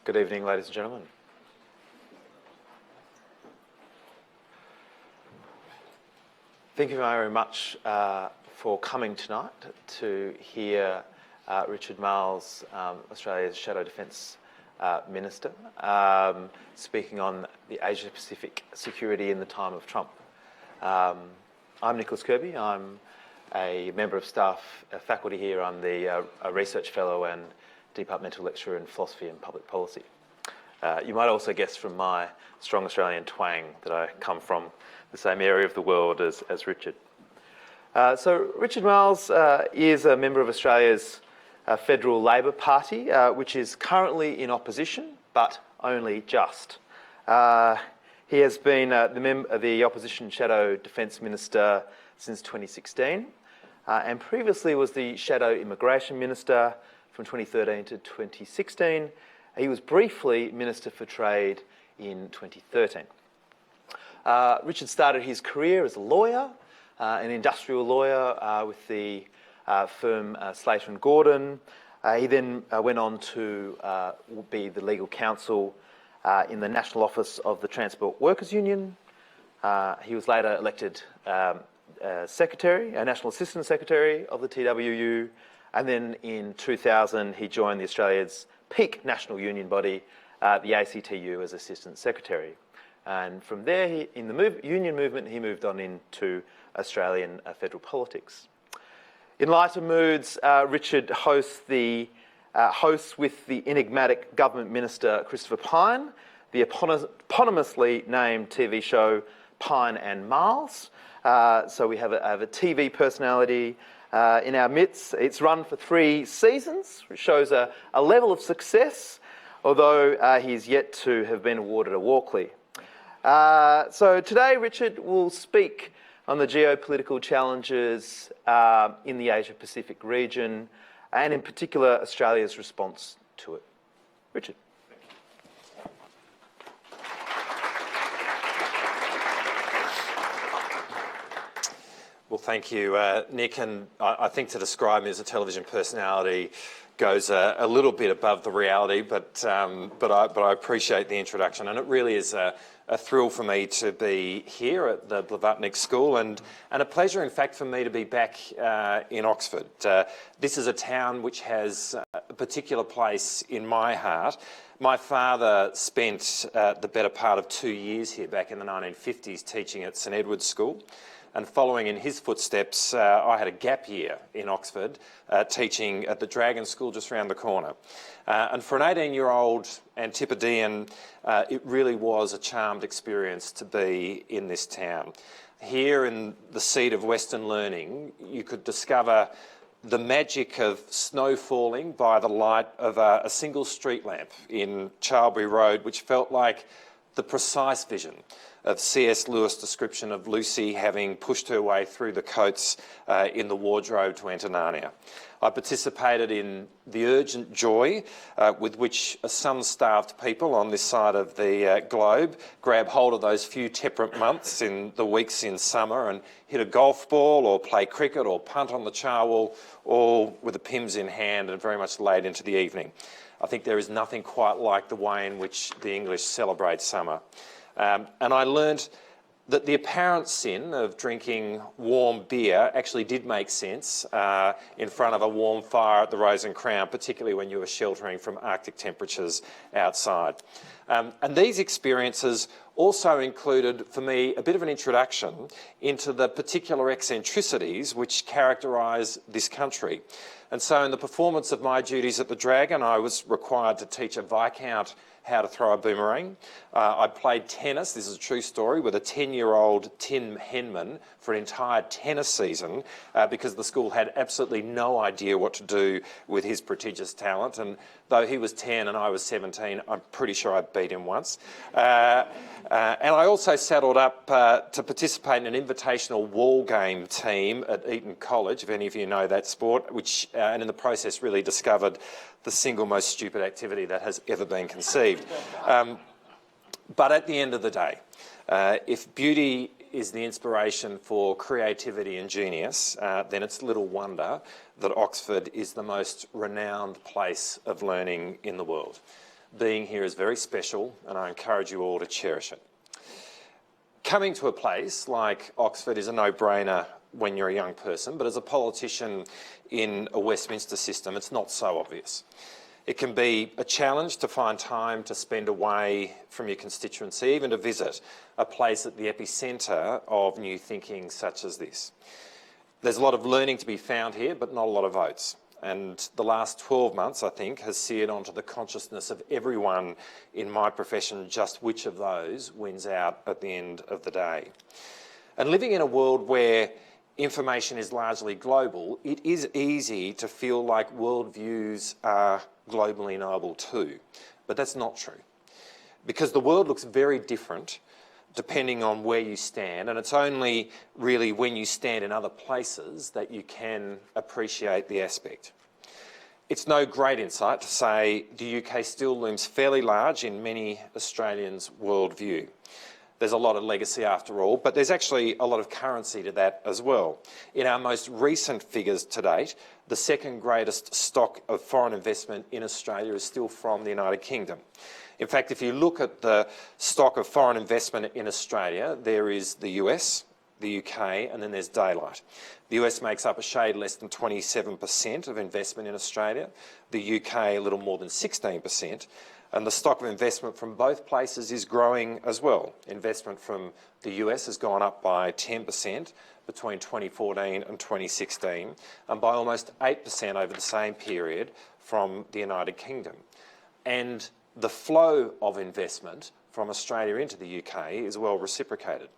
Good evening, ladies and gentlemen. Thank you very much for coming tonight to hear Richard Marles, Australia's Shadow Defence Minister, speaking on the Asia-Pacific security in the time of Trump. I'm Nicholas Kirby. I'm a member of staff, faculty here. I'm a research fellow and departmental lecturer in philosophy and public policy. You might also guess from my strong Australian twang that I come from the same area of the world as Richard. So Richard Marles is a member of Australia's Federal Labor Party, which is currently in opposition, but only just. He has been the Opposition Shadow Defence Minister since 2016, and previously was the Shadow Immigration Minister from 2013 to 2016. He was briefly Minister for Trade in 2013. Richard started his career as a lawyer, an industrial lawyer with the firm Slater & Gordon. He then went on to be the legal counsel in the National Office of the Transport Workers Union. He was later elected National Assistant Secretary of the TWU, and then in 2000 he joined the Australia's peak national union body, the ACTU, as Assistant Secretary. And from there, in the union movement, he moved on into Australian federal politics. In lighter moods, Richard hosts with the enigmatic government minister Christopher Pyne, the eponymously named TV show Pyne and Marles. So we have a TV personality in our midst. It's run for 3 seasons, which shows a level of success, although he's yet to have been awarded a Walkley. So today, Richard will speak on the geopolitical challenges in the Asia-Pacific region, and in particular, Australia's response to it. Richard. Well, thank you, Nick. And I think to describe me as a television personality goes a little bit above the reality, but I appreciate the introduction, and it really is a thrill for me to be here at the Blavatnik School, and a pleasure, in fact, for me to be back in Oxford. This is a town which has a particular place in my heart. My father spent the better part of 2 years here back in the 1950s teaching at St Edward's School. And following in his footsteps, I had a gap year in Oxford, teaching at the Dragon School just around the corner. And for an 18-year-old Antipodean, it really was a charmed experience to be in this town. Here in the seat of Western learning, you could discover the magic of snow falling by the light of a single street lamp in Charlbury Road, which felt like the precise vision of C.S. Lewis' description of Lucy having pushed her way through the coats in the wardrobe to enter Narnia. I participated in the urgent joy with which some starved people on this side of the globe grab hold of those few temperate months in the weeks in summer and hit a golf ball or play cricket or punt on the charwal, all with the pims in hand and very much late into the evening. I think there is nothing quite like the way in which the English celebrate summer. And I learned that the apparent sin of drinking warm beer actually did make sense in front of a warm fire at the Rose and Crown, particularly when you were sheltering from Arctic temperatures outside. And these experiences also included, for me, a bit of an introduction into the particular eccentricities which characterise this country. And so in the performance of my duties at the Dragon, I was required to teach a Viscount how to throw a boomerang. I played tennis, this is a true story, with a 10-year-old Tim Henman for an entire tennis season because the school had absolutely no idea what to do with his prodigious talent. And though he was 10 and I was 17, I'm pretty sure I beat him once. And I also saddled up to participate in an invitational wall game team at Eton College, if any of you know that sport, which, and in the process really discovered the single most stupid activity that has ever been conceived. But at the end of the day, if beauty is the inspiration for creativity and genius, then it's little wonder that Oxford is the most renowned place of learning in the world. being here is very special, and I encourage you all to cherish it. Coming to a place like Oxford is a no-brainer when you're a young person, but as a politician in a Westminster system, it's not so obvious. It can be a challenge to find time to spend away from your constituency, even to visit a place at the epicentre of new thinking such as this. There's a lot of learning to be found here, but not a lot of votes. And the last 12 months, I think, has seared onto the consciousness of everyone in my profession just which of those wins out at the end of the day. And living in a world where information is largely global, it is easy to feel like worldviews are globally knowable too. But that's not true. Because the world looks very different depending on where you stand, and it's only really when you stand in other places that you can appreciate the aspect. It's no great insight to say the UK still looms fairly large in many Australians' worldview. There's a lot of legacy after all, but there's actually a lot of currency to that as well. In our most recent figures to date, the second greatest stock of foreign investment in Australia is still from the United Kingdom. In fact, if you look at the stock of foreign investment in Australia, there is the US, the UK, and then there's daylight. The US makes up a shade less than 27% of investment in Australia, the UK a little more than 16%, and the stock of investment from both places is growing as well. Investment from the US has gone up by 10% between 2014 and 2016, and by almost 8% over the same period from the United Kingdom. And the flow of investment from Australia into the UK is well reciprocated.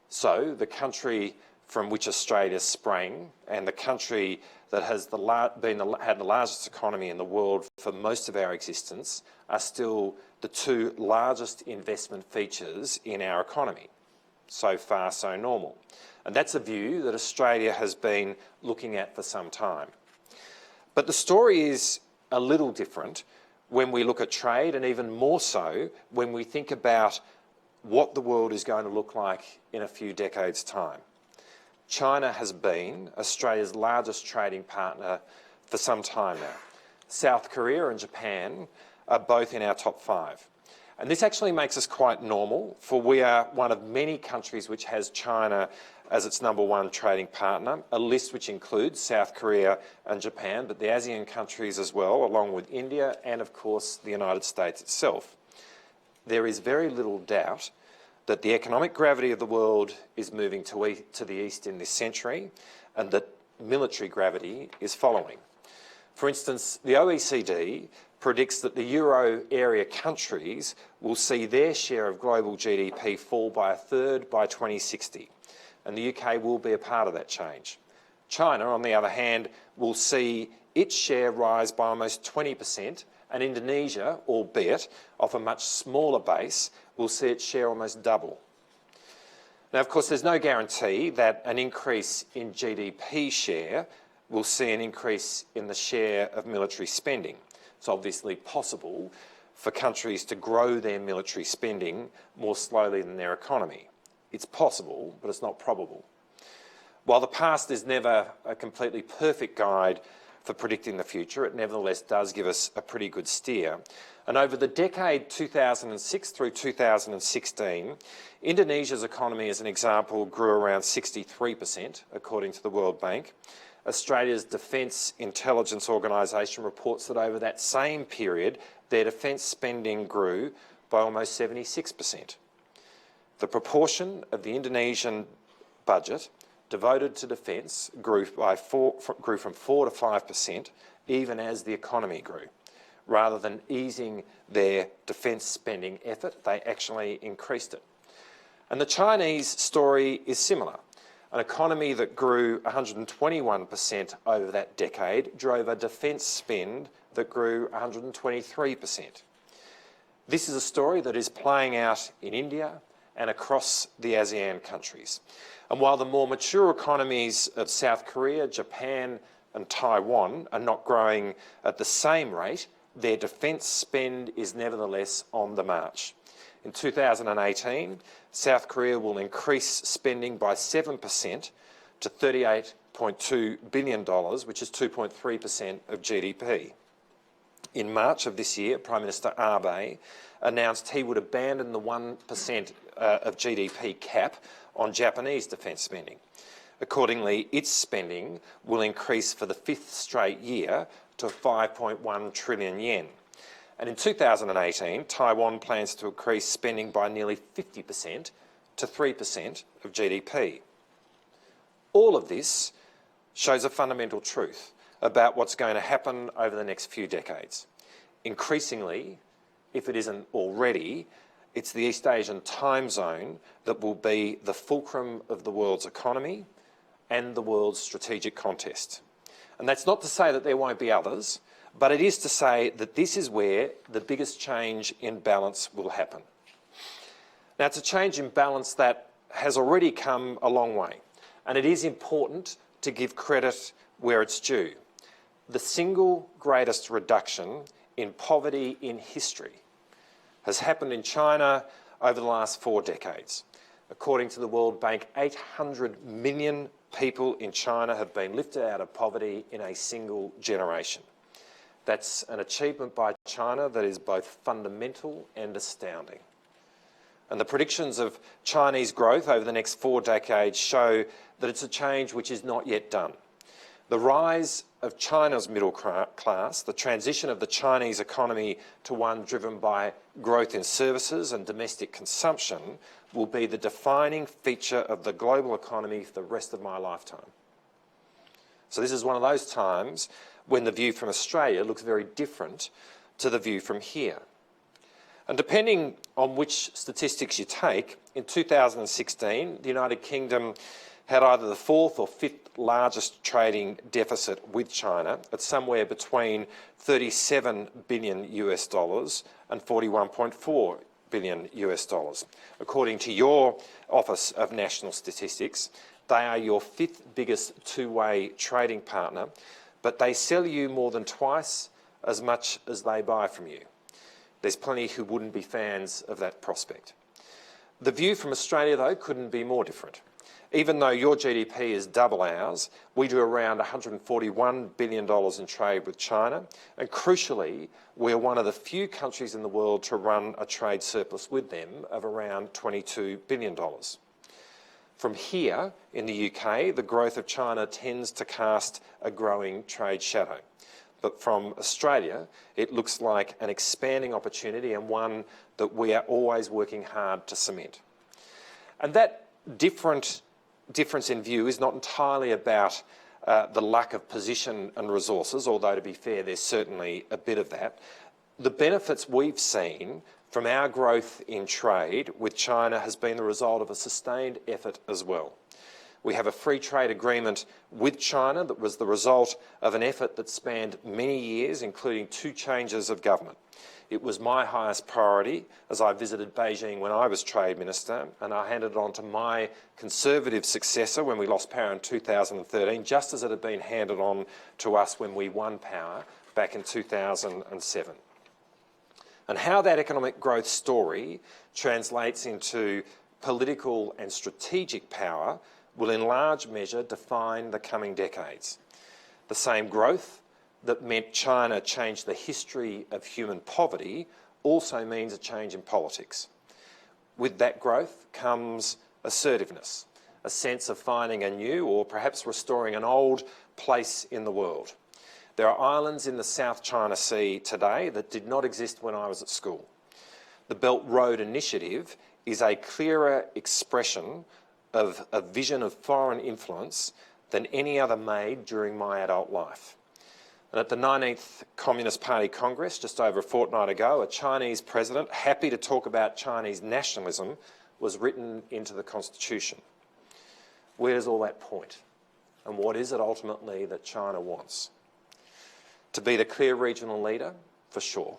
So the country from which Australia sprang and the country that has had the largest economy in the world for most of our existence are still the two largest investment features in our economy. So far, so normal. And that's a view that Australia has been looking at for some time. But the story is a little different when we look at trade, and even more so when we think about what the world is going to look like in a few decades' time. China has been Australia's largest trading partner for some time now. South Korea and Japan are both in our top 5. And this actually makes us quite normal, for we are one of many countries which has China as its #1 trading partner, a list which includes South Korea and Japan, but the ASEAN countries as well, along with India and, of course, the United States itself. There is very little doubt that the economic gravity of the world is moving to the east in this century, and that military gravity is following. For instance, the OECD predicts that the euro area countries will see their share of global GDP fall by a third by 2060. And the UK will be a part of that change. China, on the other hand, will see its share rise by almost 20%, and Indonesia, albeit off a much smaller base, will see its share almost double. Now, of course, there's no guarantee that an increase in GDP share will see an increase in the share of military spending. It's obviously possible for countries to grow their military spending more slowly than their economy. It's possible, but it's not probable. While the past is never a completely perfect guide for predicting the future, it nevertheless does give us a pretty good steer. And over the decade 2006 through 2016, Indonesia's economy, as an example, grew around 63%, according to the World Bank. Australia's Defence Intelligence Organisation reports that over that same period, their defence spending grew by almost 76%. The proportion of the Indonesian budget devoted to defence grew from 4 to 5%, even as the economy grew. Rather than easing their defence spending effort, they actually increased it. And the Chinese story is similar. An economy that grew 121% over that decade drove a defence spend that grew 123%. This is a story that is playing out in India and across the ASEAN countries. And while the more mature economies of South Korea, Japan and Taiwan are not growing at the same rate, their defence spend is nevertheless on the march. In 2018, South Korea will increase spending by 7% to $38.2 billion, which is 2.3% of GDP. In March of this year, Prime Minister Abe announced he would abandon the 1% of GDP cap on Japanese defence spending. Accordingly, its spending will increase for the 5th straight year to 5.1 trillion yen. And in 2018, Taiwan plans to increase spending by nearly 50% to 3% of GDP. All of this shows a fundamental truth about what's going to happen over the next few decades. Increasingly, if it isn't already, it's the East Asian time zone that will be the fulcrum of the world's economy and the world's strategic contest. And that's not to say that there won't be others, but it is to say that this is where the biggest change in balance will happen. Now, it's a change in balance that has already come a long way, and it is important to give credit where it's due. The single greatest reduction in poverty in history has happened in China over the last 4 decades. According to the World Bank, 800 million people in China have been lifted out of poverty in a single generation. That's an achievement by China that is both fundamental and astounding. And the predictions of Chinese growth over the next 4 decades show that it's a change which is not yet done. The rise of China's middle class, the transition of the Chinese economy to one driven by growth in services and domestic consumption, will be the defining feature of the global economy for the rest of my lifetime. So this is one of those times when the view from Australia looks very different to the view from here. And depending on which statistics you take, in 2016, the United Kingdom had either the 4th or 5th largest trading deficit with China at somewhere between 37 billion US dollars and 41.4 billion US dollars. According to your Office of National Statistics, they are your 5th biggest two-way trading partner, but they sell you more than twice as much as they buy from you. There's plenty who wouldn't be fans of that prospect. The view from Australia, though, couldn't be more different. Even though your GDP is double ours, we do around $141 billion in trade with China, and crucially, we're one of the few countries in the world to run a trade surplus with them of around $22 billion. From here, in the UK, the growth of China tends to cast a growing trade shadow. But from Australia, it looks like an expanding opportunity and one that we are always working hard to cement. And that difference in view is not entirely about the lack of position and resources, although to be fair, there's certainly a bit of that. The benefits we've seen from our growth in trade with China has been the result of a sustained effort as well. We have a free trade agreement with China that was the result of an effort that spanned many years, including 2 changes of government. It was my highest priority as I visited Beijing when I was Trade Minister, and I handed it on to my Conservative successor when we lost power in 2013, just as it had been handed on to us when we won power back in 2007. And how that economic growth story translates into political and strategic power will in large measure define the coming decades. The same growth that meant China changed the history of human poverty also means a change in politics. With that growth comes assertiveness, a sense of finding a new or perhaps restoring an old place in the world. There are islands in the South China Sea today that did not exist when I was at school. The Belt Road Initiative is a clearer expression of a vision of foreign influence than any other made during my adult life. And at the 19th Communist Party Congress, just over a fortnight ago, a Chinese president, happy to talk about Chinese nationalism, was written into the Constitution. Where does all that point? And what is it ultimately that China wants? To be the clear regional leader? For sure.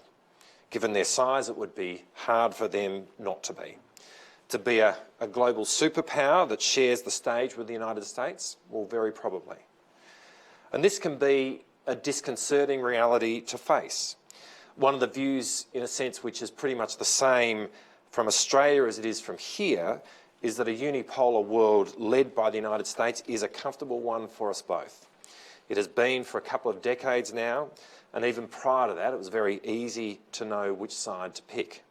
Given their size, it would be hard for them not to be. To be a global superpower that shares the stage with the United States? Well, very probably. And this can be a disconcerting reality to face. One of the views, in a sense, which is pretty much the same from Australia as it is from here, is that a unipolar world led by the United States is a comfortable one for us both. It has been for a couple of decades now, and even prior to that, it was very easy to know which side to pick.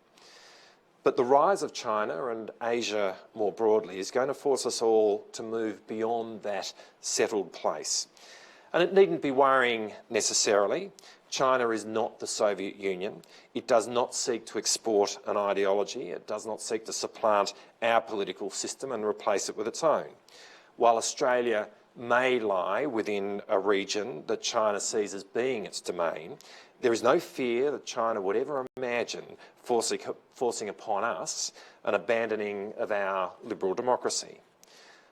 But the rise of China and Asia more broadly is going to force us all to move beyond that settled place. And it needn't be worrying necessarily. China is not the Soviet Union. It does not seek to export an ideology. It does not seek to supplant our political system and replace it with its own. While Australia may lie within a region that China sees as being its domain, there is no fear that China would ever imagine forcing upon us an abandoning of our liberal democracy.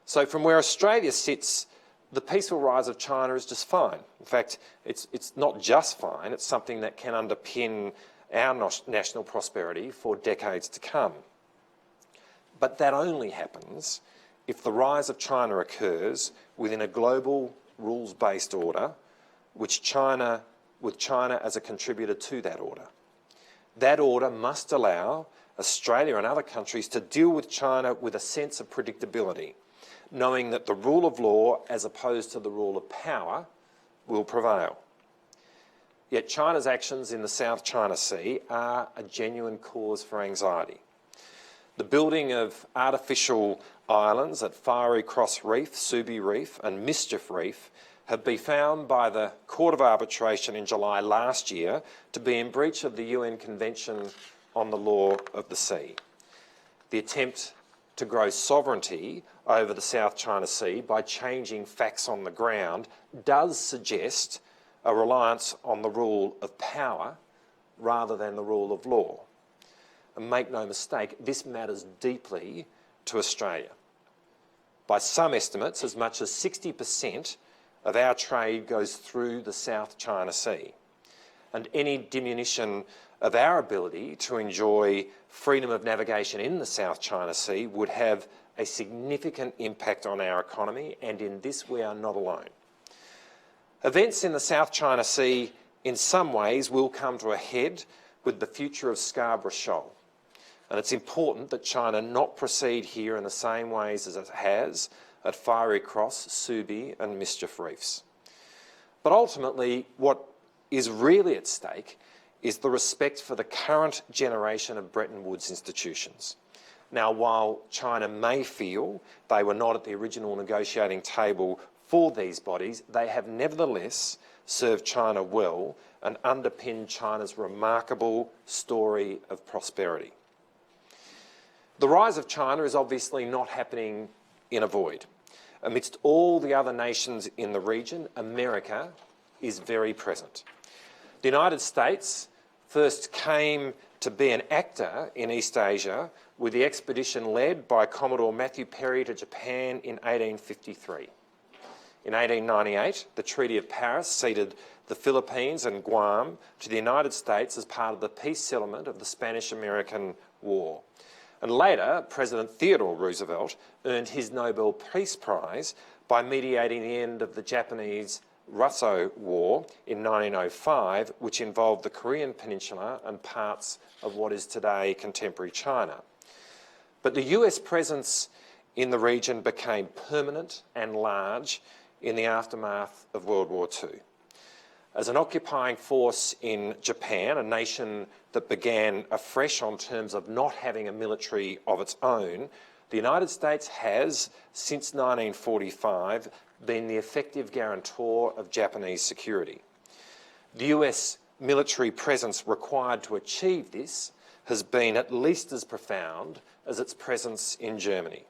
So from where Australia sits, the peaceful rise of China is just fine. In fact, it's not just fine, it's something that can underpin our national prosperity for decades to come. But that only happens if the rise of China occurs within a global rules-based order with China as a contributor to that order. That order must allow Australia and other countries to deal with China with a sense of predictability, knowing that the rule of law, as opposed to the rule of power, will prevail. Yet China's actions in the South China Sea are a genuine cause for anxiety. The building of artificial islands at Fiery Cross Reef, Subi Reef and Mischief Reef have been found by the Court of Arbitration in July last year to be in breach of the UN Convention on the Law of the Sea. The attempt to grow sovereignty over the South China Sea by changing facts on the ground does suggest a reliance on the rule of power rather than the rule of law. And make no mistake, this matters deeply to Australia. By some estimates, as much as 60% of our trade goes through the South China Sea. And any diminution of our ability to enjoy freedom of navigation in the South China Sea would have a significant impact on our economy, and in this we are not alone. Events in the South China Sea in some ways will come to a head with the future of Scarborough Shoal. And it's important that China not proceed here in the same ways as it has at Fiery Cross, Subi and Mischief Reefs. But ultimately, what is really at stake is the respect for the current generation of Bretton Woods institutions. Now, while China may feel they were not at the original negotiating table for these bodies, they have nevertheless served China well and underpinned China's remarkable story of prosperity. The rise of China is obviously not happening in a void. Amidst all the other nations in the region, America is very present. The United States first came to be an actor in East Asia with the expedition led by Commodore Matthew Perry to Japan in 1853. In 1898, the Treaty of Paris ceded the Philippines and Guam to the United States as part of the peace settlement of the Spanish-American War. And later, President Theodore Roosevelt earned his Nobel Peace Prize by mediating the end of the Japanese-Russo War in 1905, which involved the Korean Peninsula and parts of what is today contemporary China. But the US presence in the region became permanent and large in the aftermath of World War II. As an occupying force in Japan, a nation that began afresh on terms of not having a military of its own, the United States has, since 1945, been the effective guarantor of Japanese security. The US military presence required to achieve this has been at least as profound as its presence in Germany.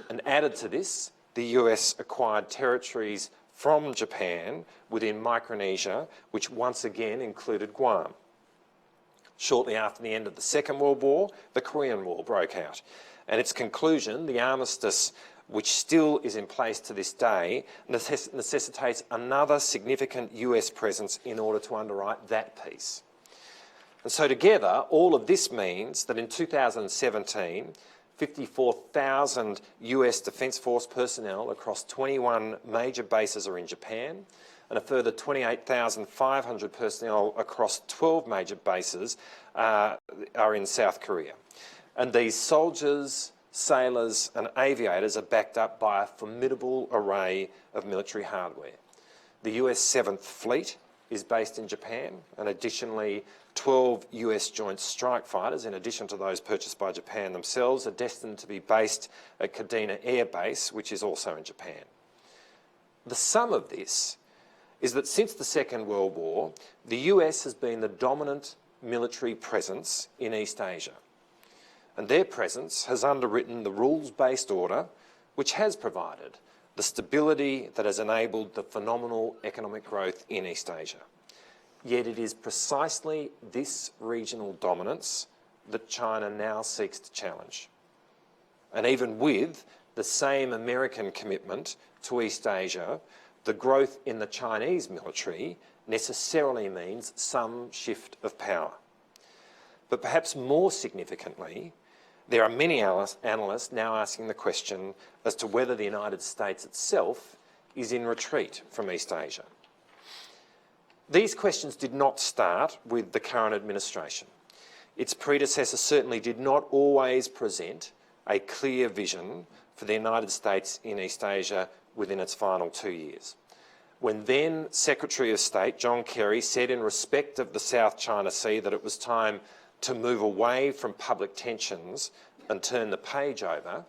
And added to this, the US acquired territories from Japan within Micronesia, which once again included Guam. Shortly after the end of the Second World War, the Korean War broke out. And its conclusion, the armistice, which still is in place to this day, necessitates another significant US presence in order to underwrite that peace. And so together, all of this means that in 2017, 54,000 US Defence Force personnel across 21 major bases are in Japan, and a further 28,500 personnel across 12 major bases are in South Korea. And these soldiers, sailors and aviators are backed up by a formidable array of military hardware. The US 7th Fleet is based in Japan, and additionally 12 US Joint Strike Fighters, in addition to those purchased by Japan themselves, are destined to be based at Kadena Air Base, which is also in Japan. The sum of this is that since the Second World War, the US has been the dominant military presence in East Asia. And their presence has underwritten the rules-based order, which has provided the stability that has enabled the phenomenal economic growth in East Asia. Yet it is precisely this regional dominance that China now seeks to challenge. And even with the same American commitment to East Asia, the growth in the Chinese military necessarily means some shift of power. But perhaps more significantly, there are many analysts now asking the question as to whether the United States itself is in retreat from East Asia. These questions did not start with the current administration. Its predecessor certainly did not always present a clear vision for the United States in East Asia within its final 2 years. When then Secretary of State John Kerry said in respect of the South China Sea that it was time to move away from public tensions and turn the page over,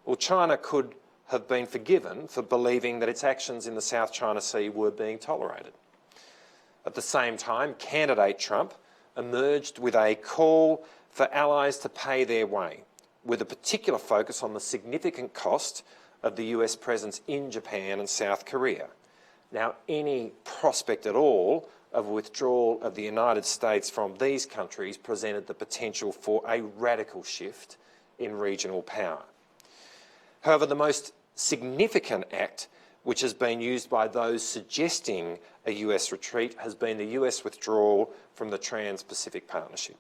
well, China could have been forgiven for believing that its actions in the South China Sea were being tolerated. At the same time, candidate Trump emerged with a call for allies to pay their way, with a particular focus on the significant cost of the US presence in Japan and South Korea. Now, any prospect at all of withdrawal of the United States from these countries presented the potential for a radical shift in regional power. However, the most significant act which has been used by those suggesting a US retreat has been the US withdrawal from the Trans-Pacific Partnership.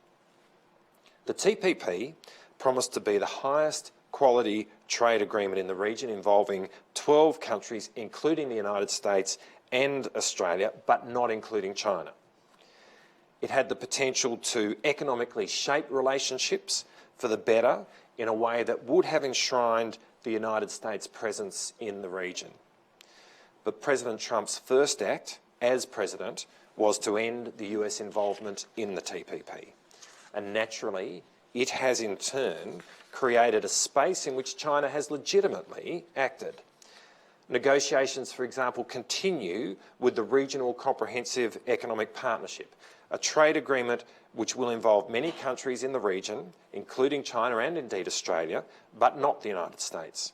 The TPP promised to be the highest quality trade agreement in the region, involving 12 countries, including the United States and Australia, but not including China. It had the potential to economically shape relationships for the better in a way that would have enshrined the United States' presence in the region. But President Trump's first act as president was to end the US involvement in the TPP. And naturally, it has in turn created a space in which China has legitimately acted. Negotiations, for example, continue with the Regional Comprehensive Economic Partnership, a trade agreement which will involve many countries in the region, including China and indeed Australia, but not the United States.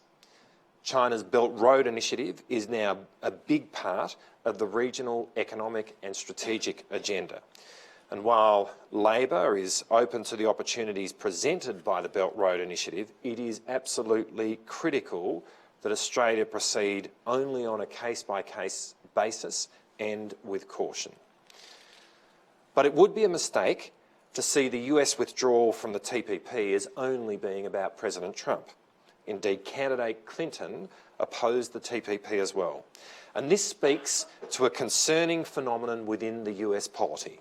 China's Belt Road Initiative is now a big part of the regional economic and strategic agenda. And while Labor is open to the opportunities presented by the Belt Road Initiative, it is absolutely critical that Australia proceed only on a case-by-case basis and with caution. But it would be a mistake to see the US withdrawal from the TPP as only being about President Trump. Indeed, candidate Clinton opposed the TPP as well. And this speaks to a concerning phenomenon within the US polity.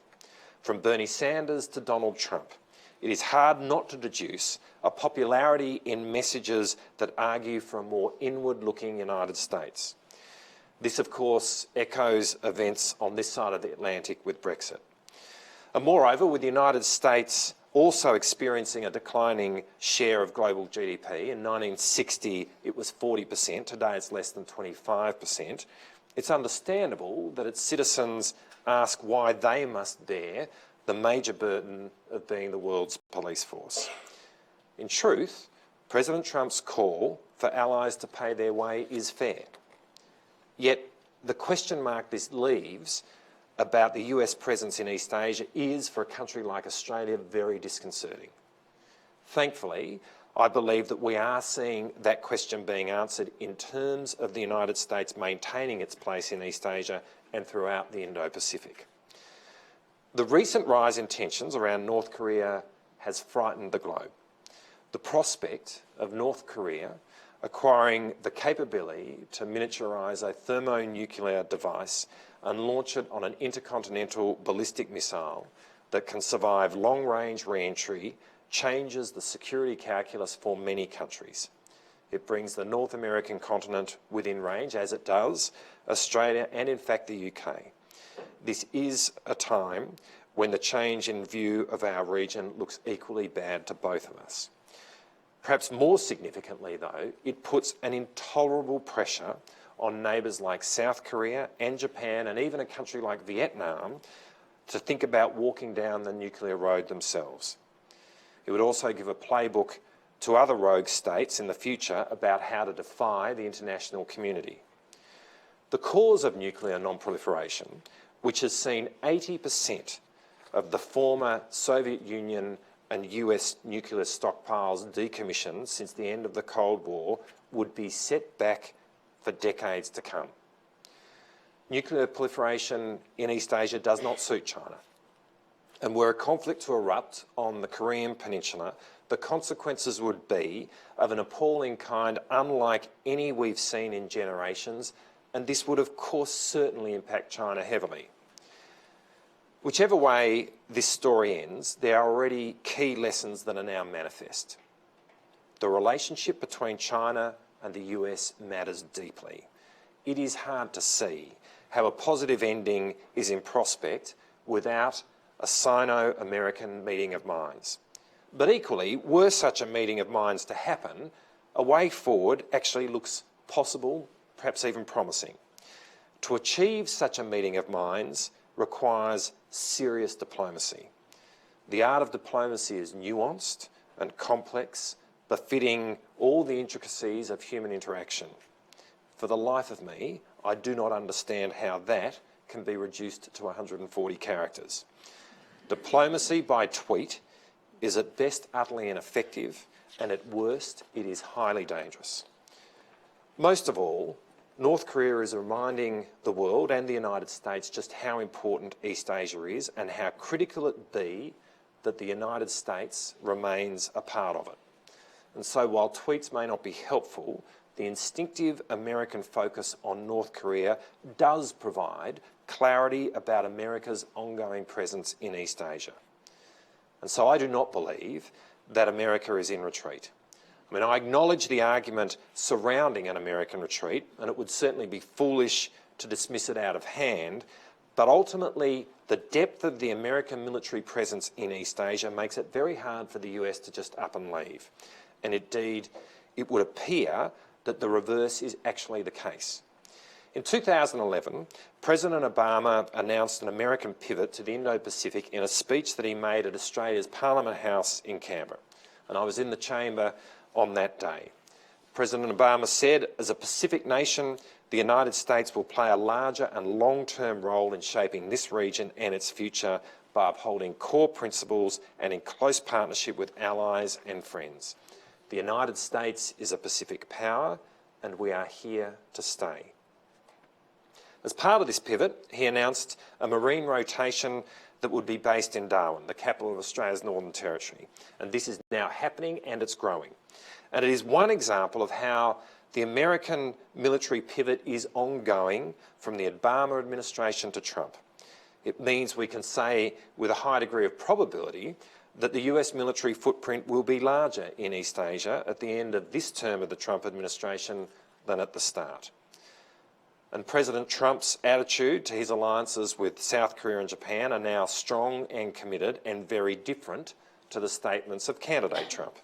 From Bernie Sanders to Donald Trump, it is hard not to deduce a popularity in messages that argue for a more inward-looking United States. This, of course, echoes events on this side of the Atlantic with Brexit. And moreover, with the United States also experiencing a declining share of global GDP, in 1960 it was 40%, today it's less than 25%, it's understandable that its citizens ask why they must bear the major burden of being the world's police force. In truth, President Trump's call for allies to pay their way is fair. Yet the question mark this leaves about the US presence in East Asia is, for a country like Australia, very disconcerting. Thankfully, I believe that we are seeing that question being answered in terms of the United States maintaining its place in East Asia and throughout the Indo-Pacific. The recent rise in tensions around North Korea has frightened the globe. The prospect of North Korea acquiring the capability to miniaturise a thermonuclear device and launch it on an intercontinental ballistic missile that can survive long-range re-entry changes the security calculus for many countries. It brings the North American continent within range, as it does, Australia and in fact the UK. This is a time when the change in view of our region looks equally bad to both of us. Perhaps more significantly though, it puts an intolerable pressure on neighbours like South Korea and Japan and even a country like Vietnam to think about walking down the nuclear road themselves. It would also give a playbook to other rogue states in the future about how to defy the international community. The cause of nuclear non-proliferation, which has seen 80% of the former Soviet Union and US nuclear stockpiles decommissioned since the end of the Cold War, would be set back for decades to come. Nuclear proliferation in East Asia does not suit China. And were a conflict to erupt on the Korean Peninsula, the consequences would be of an appalling kind unlike any we've seen in generations, and this would of course certainly impact China heavily. Whichever way this story ends, there are already key lessons that are now manifest. The relationship between China and the US matters deeply. It is hard to see how a positive ending is in prospect without a Sino-American meeting of minds. But equally, were such a meeting of minds to happen, a way forward actually looks possible, perhaps even promising. To achieve such a meeting of minds requires serious diplomacy. The art of diplomacy is nuanced and complex, befitting all the intricacies of human interaction. For the life of me, I do not understand how that can be reduced to 140 characters. Diplomacy by tweet is at best utterly ineffective, and at worst, it is highly dangerous. Most of all, North Korea is reminding the world and the United States just how important East Asia is and how critical it be that the United States remains a part of it. And so while tweets may not be helpful, the instinctive American focus on North Korea does provide clarity about America's ongoing presence in East Asia. And so I do not believe that America is in retreat. I mean, I acknowledge the argument surrounding an American retreat, and it would certainly be foolish to dismiss it out of hand, but ultimately the depth of the American military presence in East Asia makes it very hard for the US to just up and leave. And indeed, it would appear that the reverse is actually the case. In 2011, President Obama announced an American pivot to the Indo-Pacific in a speech that he made at Australia's Parliament House in Canberra. And I was in the chamber on that day. President Obama said, as a Pacific nation, the United States will play a larger and long-term role in shaping this region and its future by upholding core principles and in close partnership with allies and friends. The United States is a Pacific power, and we are here to stay. As part of this pivot, he announced a marine rotation that would be based in Darwin, the capital of Australia's Northern Territory. And this is now happening and it's growing. And it is one example of how the American military pivot is ongoing from the Obama administration to Trump. It means we can say with a high degree of probability that the US military footprint will be larger in East Asia at the end of this term of the Trump administration than at the start. And President Trump's attitude to his alliances with South Korea and Japan are now strong and committed and very different to the statements of candidate Trump.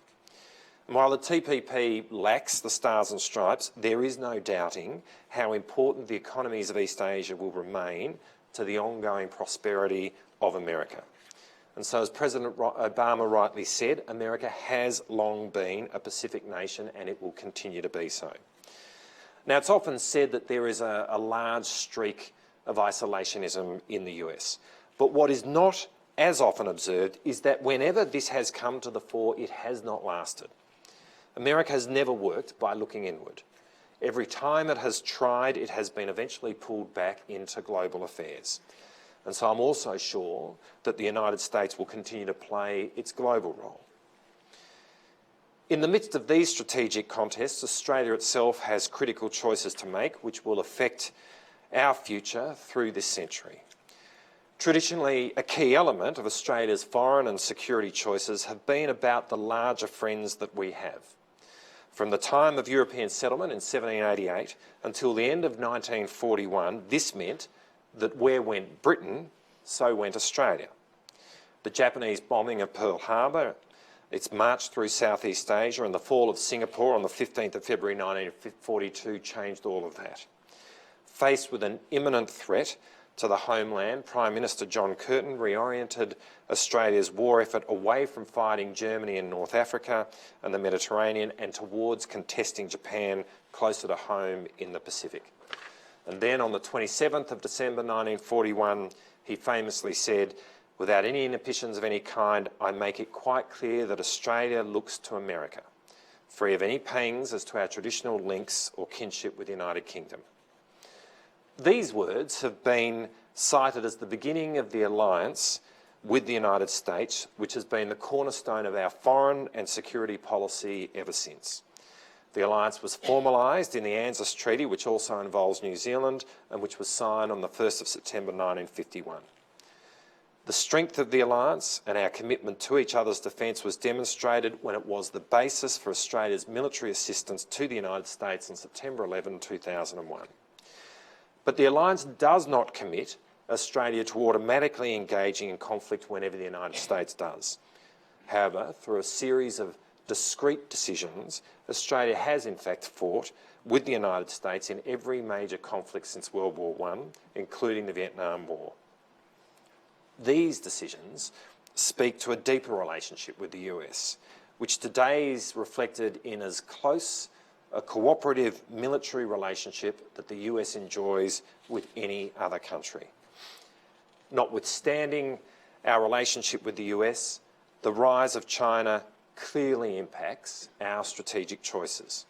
And while the TPP lacks the stars and stripes, there is no doubting how important the economies of East Asia will remain to the ongoing prosperity of America. And so, as President Obama rightly said, America has long been a Pacific nation and it will continue to be so. Now, it's often said that there is a large streak of isolationism in the US. But what is not as often observed is that whenever this has come to the fore, it has not lasted. America has never worked by looking inward. Every time it has tried, it has been eventually pulled back into global affairs. And so I'm also sure that the United States will continue to play its global role. In the midst of these strategic contests, Australia itself has critical choices to make which will affect our future through this century. Traditionally, a key element of Australia's foreign and security choices have been about the larger friends that we have. From the time of European settlement in 1788 until the end of 1941, this meant that where went Britain, so went Australia. The Japanese bombing of Pearl Harbor, its march through Southeast Asia and the fall of Singapore on the 15th of February 1942 changed all of that. Faced with an imminent threat to the homeland, Prime Minister John Curtin reoriented Australia's war effort away from fighting Germany in North Africa and the Mediterranean and towards contesting Japan closer to home in the Pacific. And then on the 27th of December 1941, he famously said, "Without any inhibitions of any kind, I make it quite clear that Australia looks to America, free of any pangs as to our traditional links or kinship with the United Kingdom." These words have been cited as the beginning of the alliance with the United States, which has been the cornerstone of our foreign and security policy ever since. The alliance was formalised in the ANZUS Treaty, which also involves New Zealand, and which was signed on the 1st of September 1951. The strength of the alliance and our commitment to each other's defence was demonstrated when it was the basis for Australia's military assistance to the United States on September 11, 2001. But the alliance does not commit Australia to automatically engaging in conflict whenever the United States does. However, through a series of discrete decisions, Australia has in fact fought with the United States in every major conflict since World War I, including the Vietnam War. These decisions speak to a deeper relationship with the US, which today is reflected in as close a cooperative military relationship that the US enjoys with any other country. Notwithstanding our relationship with the US, the rise of China clearly impacts our strategic choices.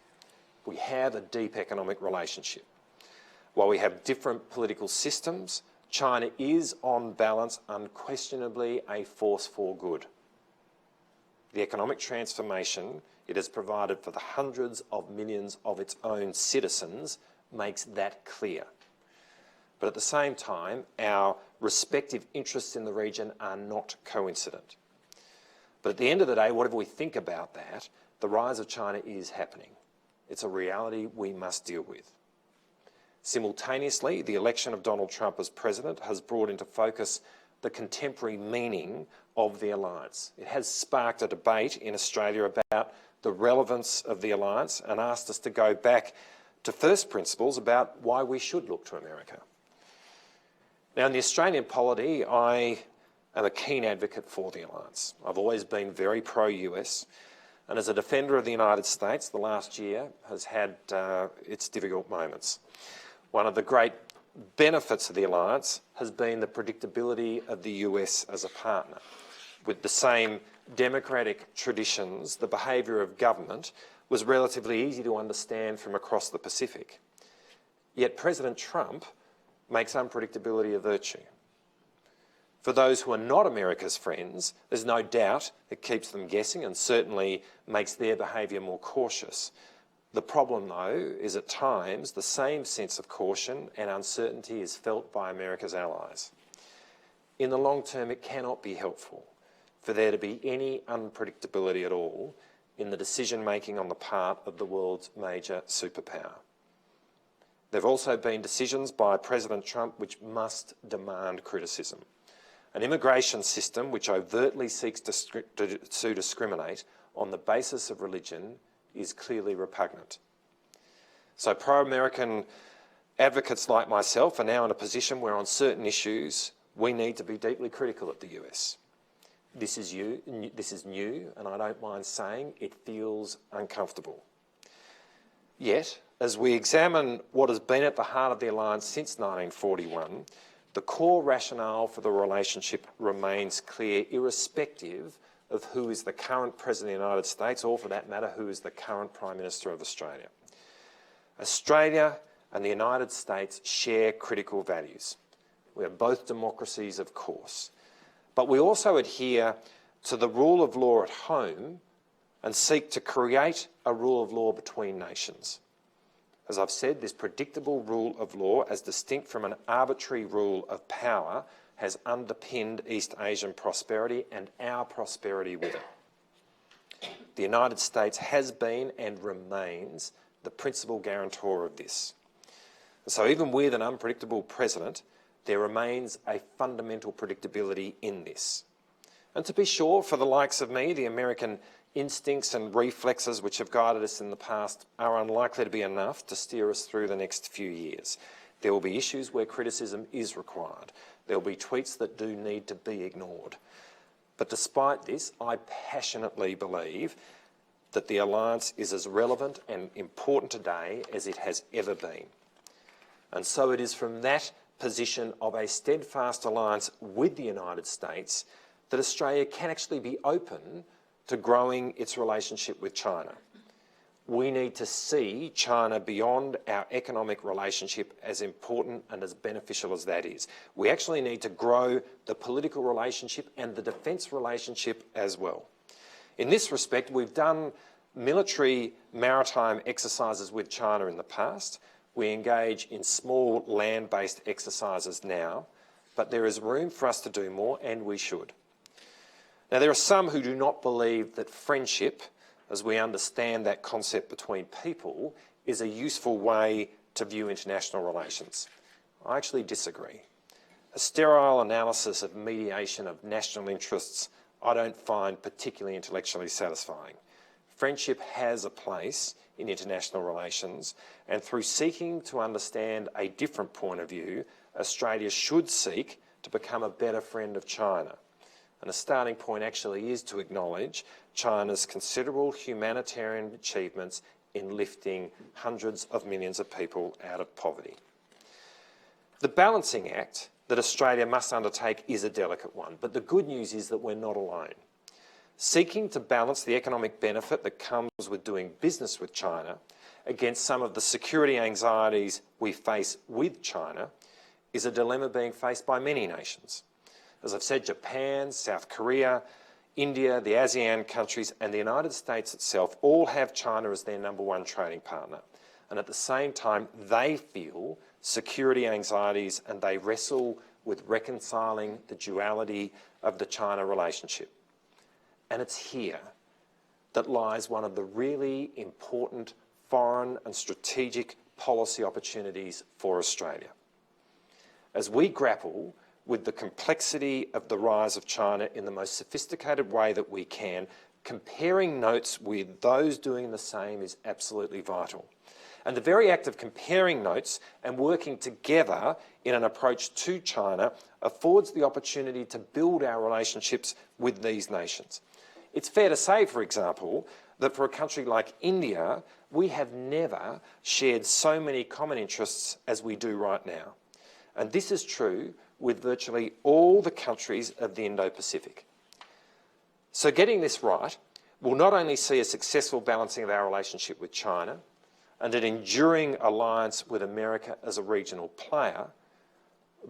We have a deep economic relationship. While we have different political systems, China is, on balance, unquestionably a force for good. The economic transformation it has provided for the hundreds of millions of its own citizens makes that clear. But at the same time, our respective interests in the region are not coincident. But at the end of the day, whatever we think about that, the rise of China is happening. It's a reality we must deal with. Simultaneously, the election of Donald Trump as president has brought into focus the contemporary meaning of the alliance. It has sparked a debate in Australia about the relevance of the alliance and asked us to go back to first principles about why we should look to America. Now, in the Australian polity, I am a keen advocate for the alliance. I've always been very pro-US, and as a defender of the United States, the last year has had its difficult moments. One of the great benefits of the alliance has been the predictability of the US as a partner. With the same democratic traditions, the behaviour of government was relatively easy to understand from across the Pacific. Yet President Trump makes unpredictability a virtue. For those who are not America's friends, there's no doubt it keeps them guessing and certainly makes their behaviour more cautious. The problem, though, is at times the same sense of caution and uncertainty is felt by America's allies. In the long term, it cannot be helpful for there to be any unpredictability at all in the decision-making on the part of the world's major superpower. There have also been decisions by President Trump which must demand criticism. An immigration system which overtly seeks to discriminate on the basis of religion is clearly repugnant. So pro-American advocates like myself are now in a position where on certain issues we need to be deeply critical of the US. This is new, and I don't mind saying it feels uncomfortable. Yet, as we examine what has been at the heart of the alliance since 1941, the core rationale for the relationship remains clear, irrespective of who is the current President of the United States, or for that matter, who is the current Prime Minister of Australia. Australia and the United States share critical values. We are both democracies, of course, but we also adhere to the rule of law at home and seek to create a rule of law between nations. As I've said, this predictable rule of law, as distinct from an arbitrary rule of power, has underpinned East Asian prosperity and our prosperity with it. The United States has been and remains the principal guarantor of this. So even with an unpredictable president, there remains a fundamental predictability in this. And to be sure, for the likes of me, the American instincts and reflexes which have guided us in the past are unlikely to be enough to steer us through the next few years. There will be issues where criticism is required. There will be tweets that do need to be ignored. But despite this, I passionately believe that the alliance is as relevant and important today as it has ever been. And so it is from that position of a steadfast alliance with the United States that Australia can actually be open to growing its relationship with China. We need to see China beyond our economic relationship, as important and as beneficial as that is. We actually need to grow the political relationship and the defence relationship as well. In this respect, we've done military maritime exercises with China in the past. We engage in small land-based exercises now, but there is room for us to do more, and we should. Now, there are some who do not believe that friendship, as we understand that concept between people, is a useful way to view international relations. I actually disagree. A sterile analysis of mediation of national interests I don't find particularly intellectually satisfying. Friendship has a place in international relations, and through seeking to understand a different point of view, Australia should seek to become a better friend of China. And a starting point actually is to acknowledge China's considerable humanitarian achievements in lifting hundreds of millions of people out of poverty. The balancing act that Australia must undertake is a delicate one, but the good news is that we're not alone. Seeking to balance the economic benefit that comes with doing business with China against some of the security anxieties we face with China is a dilemma being faced by many nations. As I've said, Japan, South Korea, India, the ASEAN countries and the United States itself all have China as their number one trading partner. And at the same time, they feel security anxieties and they wrestle with reconciling the duality of the China relationship. And it's here that lies one of the really important foreign and strategic policy opportunities for Australia. As we grapple with the complexity of the rise of China in the most sophisticated way that we can, comparing notes with those doing the same is absolutely vital. And the very act of comparing notes and working together in an approach to China affords the opportunity to build our relationships with these nations. It's fair to say, for example, that for a country like India, we have never shared so many common interests as we do right now. And this is true with virtually all the countries of the Indo-Pacific. So getting this right will not only see a successful balancing of our relationship with China and an enduring alliance with America as a regional player,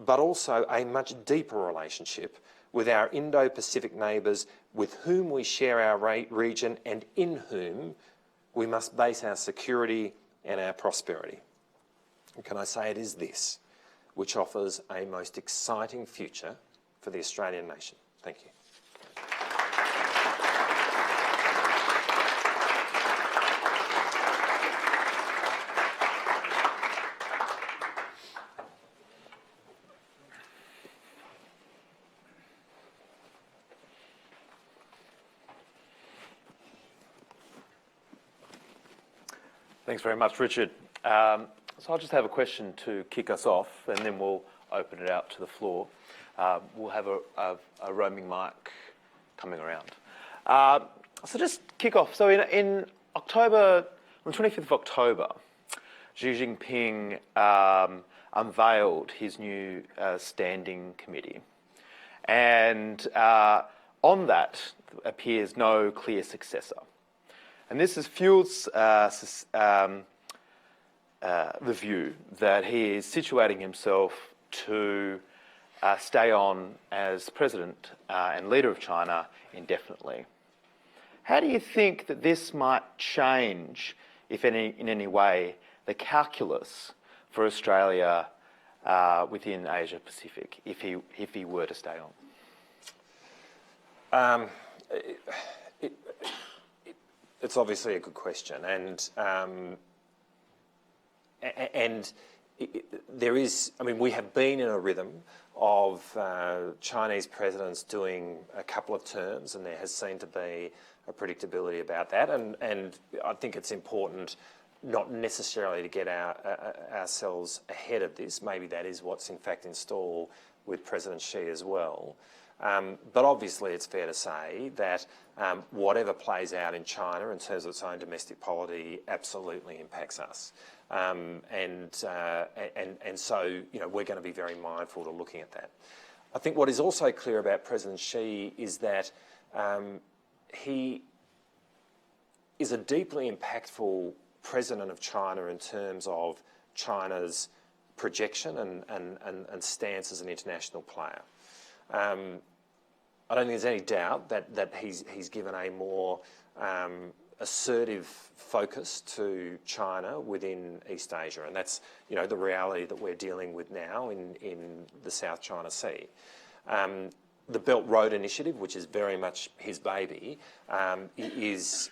but also a much deeper relationship with our Indo-Pacific neighbours with whom we share our region and in whom we must base our security and our prosperity. And can I say it is this which offers a most exciting future for the Australian nation. Thank you. Thanks very much, Richard. So I'll just have a question to kick us off, and then we'll open it out to the floor. We'll have a roaming mic coming around. So just kick off. So in October, on the 25th of October, Xi Jinping unveiled his new standing committee. And on that appears no clear successor. And this has fueled the view that he is situating himself to stay on as president and leader of China indefinitely. How do you think that this might change, if in any way, the calculus for Australia within Asia Pacific if he were to stay on? it's obviously a good question, and there is, I mean, we have been in a rhythm of Chinese presidents doing a couple of terms, and there has seemed to be a predictability about that, and I think it's important not necessarily to get ourselves ahead of this. Maybe that is what's in fact in stall with President Xi as well. But obviously it's fair to say that whatever plays out in China in terms of its own domestic polity absolutely impacts us. And so, you know, we're going to be very mindful to looking at that. I think what is also clear about President Xi is that he is a deeply impactful president of China in terms of China's projection and stance as an international player. I don't think there's any doubt that he's given a more assertive focus to China within East Asia, and that's, you know, the reality that we're dealing with now in the South China Sea. The Belt Road Initiative, which is very much his baby, is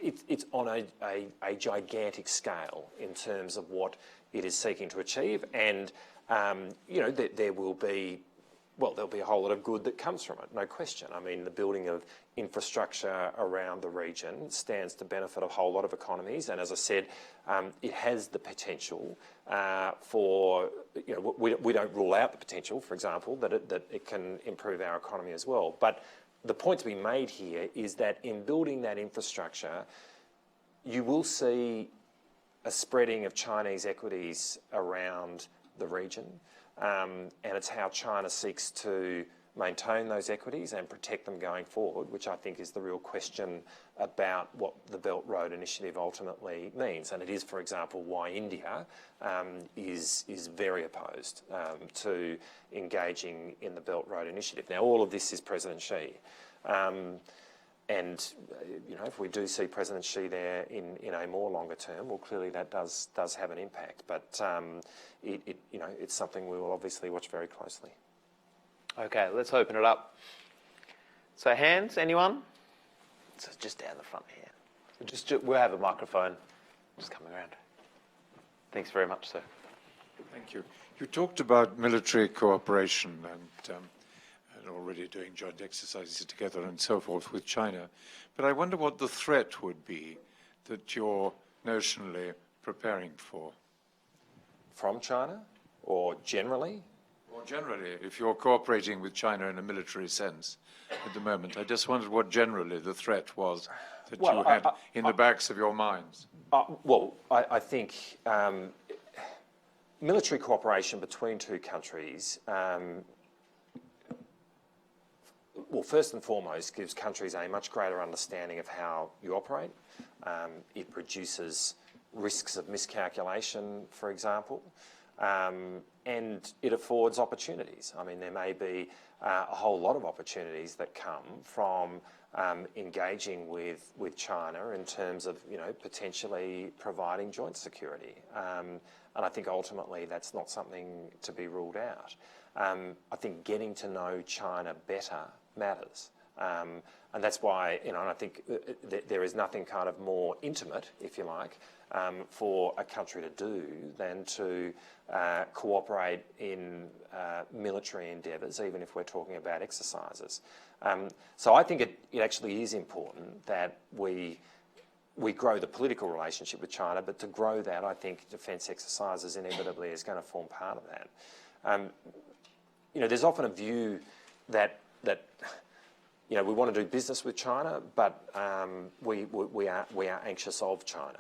it's on a gigantic scale in terms of what it is seeking to achieve, and you know, there will be, well, there'll be a whole lot of good that comes from it, no question. I mean, the building of infrastructure around the region stands to benefit a whole lot of economies, and as I said, it has the potential for, you know, we don't rule out the potential, for example, that it can improve our economy as well. But the point to be made here is that in building that infrastructure, you will see a spreading of Chinese equities around the region, and it's how China seeks to maintain those equities and protect them going forward, which I think is the real question about what the Belt Road Initiative ultimately means. And it is, for example, why India is very opposed to engaging in the Belt Road Initiative. Now, all of this is President Xi. And you know, if we do see President Xi there in a more longer term, well, clearly that does have an impact. But you know, it's something we will obviously watch very closely. Okay, let's open it up. So hands, anyone? So just down the front here. We'll have a microphone just coming around. Thanks very much, sir. Thank you. You talked about military cooperation and already doing joint exercises together and so forth with China. But I wonder what the threat would be that you're notionally preparing for. From China or generally? Or generally, if you're cooperating with China in a military sense at the moment. I just wondered what generally the threat was that you had in the backs of your minds. Well, I think military cooperation between two countries, well, first and foremost, gives countries a much greater understanding of how you operate. It reduces risks of miscalculation, for example, and it affords opportunities. I mean, there may be a whole lot of opportunities that come from engaging with China in terms of, you know, potentially providing joint security. And I think ultimately that's not something to be ruled out. I think getting to know China better matters. And that's why, you know, and I think there is nothing kind of more intimate, if you like, for a country to do than to cooperate in military endeavours, even if we're talking about exercises. So I think it actually is important that we grow the political relationship with China, but to grow that, I think defence exercises inevitably is going to form part of that. You know, there's often a view that you know, we want to do business with China, but we are anxious of China,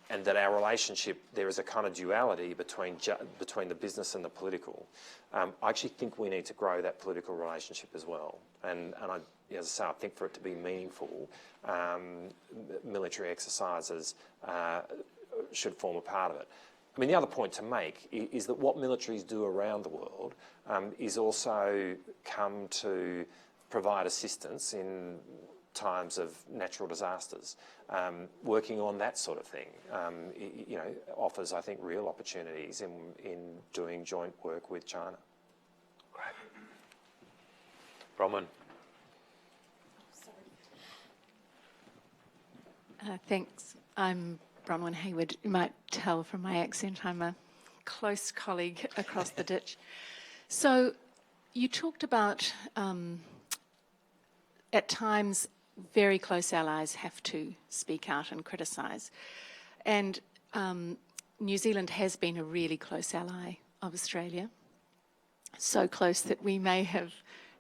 and that our relationship, there is a kind of duality between the business and the political. I actually think we need to grow that political relationship as well, and I, as I say, I think for it to be meaningful, military exercises should form a part of it. I mean, the other point to make is that what militaries do around the world is also come to provide assistance in times of natural disasters. Working on that sort of thing, you know, offers, I think, real opportunities in doing joint work with China. Great. Bronwyn. Thanks. I'm Bronwyn Hayward. You might tell from my accent I'm a close colleague across the ditch. So you talked about, at times, very close allies have to speak out and criticise. And New Zealand has been a really close ally of Australia. So close that we may have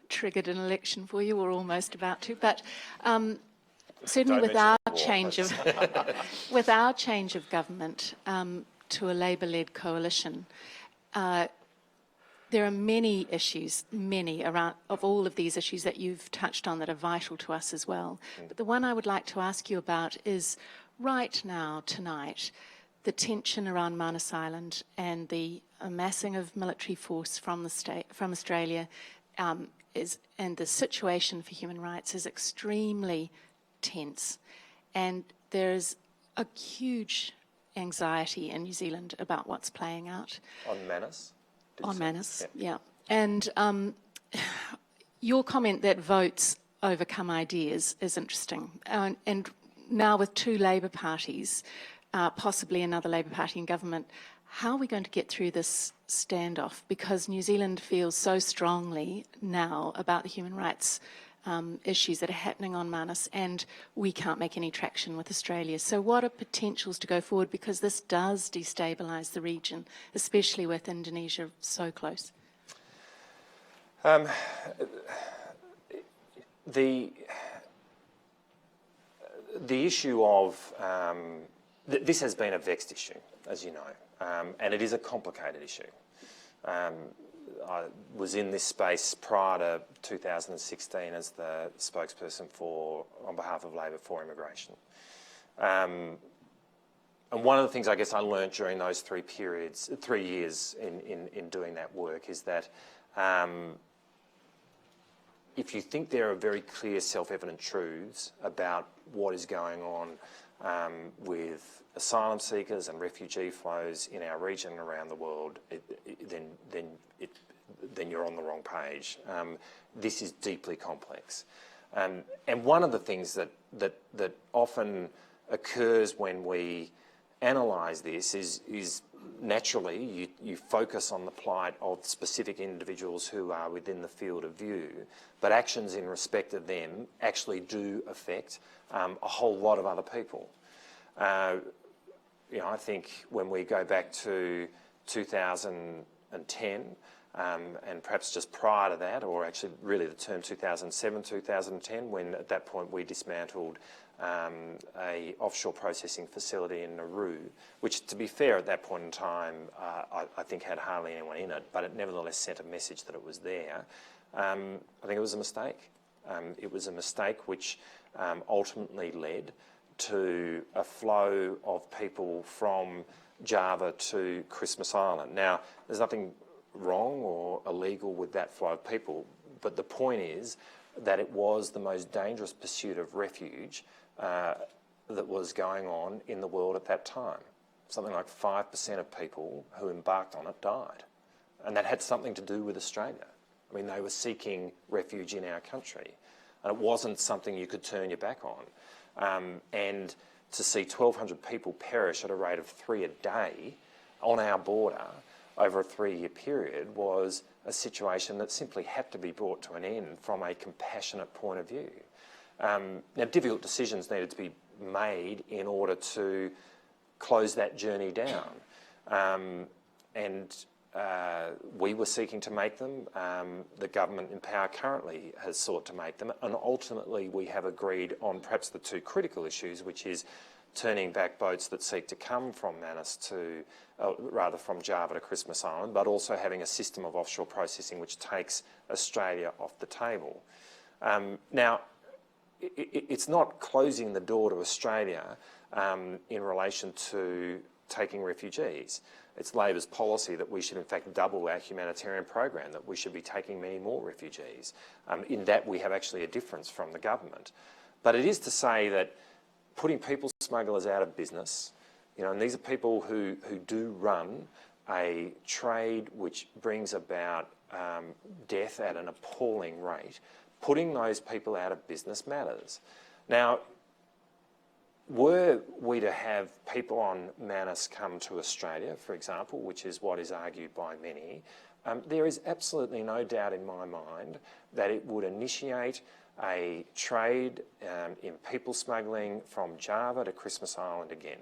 triggered an election for you, or almost about to. But certainly with our change of with our change of government to a Labour-led coalition, there are many issues, around of all of these issues that you've touched on that are vital to us as well. But the one I would like to ask you about is right now, tonight, the tension around Manus Island and the amassing of military force from Australia and the situation for human rights is extremely tense, and there's a huge anxiety in New Zealand about what's playing out. On Manus? On Manus, yeah. And your comment that votes overcome ideas is interesting. And now with two Labour parties, possibly another Labour Party in government, how are we going to get through this standoff? Because New Zealand feels so strongly now about the human rights issues that are happening on Manus, and we can't make any traction with Australia. So what are potentials to go forward? Because this does destabilise the region, especially with Indonesia so close. The issue of this has been a vexed issue, as you know, and it is a complicated issue. I was in this space prior to 2016 as the spokesperson on behalf of Labor for immigration. And one of the things I guess I learned during those 3 years in doing that work is that if you think there are very clear self-evident truths about what is going on with asylum seekers and refugee flows in our region and around the world, then you're on the wrong page. This is deeply complex. And one of the things that often occurs when we analyse this is naturally you focus on the plight of specific individuals who are within the field of view, but actions in respect of them actually do affect a whole lot of other people. I think when we go back to 2010, and perhaps just prior to that, or actually really the term 2007, 2010, when at that point we dismantled a offshore processing facility in Nauru, which, to be fair, at that point in time, I think had hardly anyone in it, but it nevertheless sent a message that it was there. I think it was a mistake. It was a mistake which ultimately led to a flow of people from Java to Christmas Island. Now, there's nothing wrong or illegal with that flow of people, but the point is that it was the most dangerous pursuit of refuge that was going on in the world at that time. Something like 5% of people who embarked on it died, and that had something to do with Australia. I mean, they were seeking refuge in our country, and it wasn't something you could turn your back on. And to see 1,200 people perish at a rate of 3 a day on our border over a 3-year period was a situation that simply had to be brought to an end from a compassionate point of view. Now, difficult decisions needed to be made in order to close that journey down. And we were seeking to make them. The government in power currently has sought to make them. And ultimately, we have agreed on perhaps the 2 critical issues, which is turning back boats that seek to come from Manus from Java to Christmas Island, but also having a system of offshore processing which takes Australia off the table. Now, it's not closing the door to Australia in relation to taking refugees. It's Labor's policy that we should in fact double our humanitarian program, that we should be taking many more refugees. In that we have actually a difference from the government. But it is to say that putting people smugglers out of business, and these are people who do run a trade which brings about death at an appalling rate, putting those people out of business matters. Now, were we to have people on Manus come to Australia, for example, which is what is argued by many, there is absolutely no doubt in my mind that it would initiate a trade in people smuggling from Java to Christmas Island again,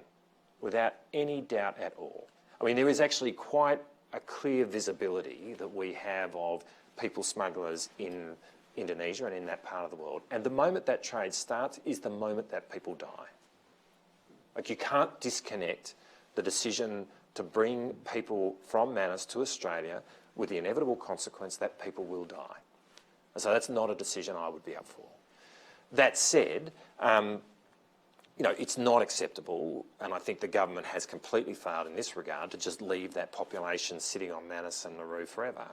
without any doubt at all. I mean, there is actually quite a clear visibility that we have of people smugglers in Indonesia and in that part of the world. And the moment that trade starts is the moment that people die. Like, you can't disconnect the decision to bring people from Manus to Australia with the inevitable consequence that people will die. And so that's not a decision I would be up for. That said, it's not acceptable, and I think the government has completely failed in this regard, to just leave that population sitting on Manus and Nauru forever.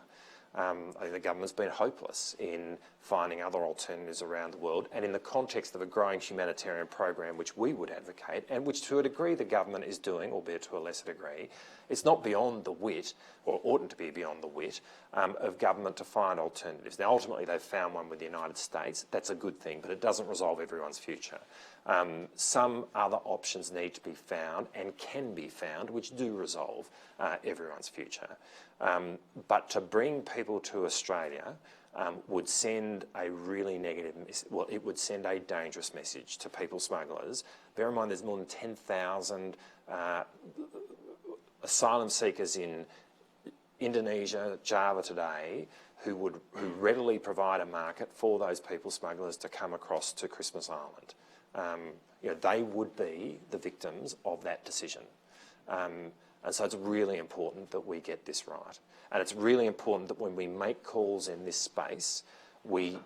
I think the government's been hopeless in finding other alternatives around the world, and in the context of a growing humanitarian program which we would advocate, and which to a degree the government is doing, albeit to a lesser degree, it's not beyond the wit, or oughtn't to be beyond the wit, of government to find alternatives. Now, ultimately they've found one with the United States. That's a good thing, but it doesn't resolve everyone's future. Some other options need to be found, and can be found, which do resolve everyone's future. But to bring people to Australia would send a really negative it would send a dangerous message to people smugglers. Bear in mind, there's more than 10,000 asylum seekers in Indonesia, Java today, who readily provide a market for those people smugglers to come across to Christmas Island. They would be the victims of that decision. And so it's really important that we get this right. And it's really important that when we make calls in this space, we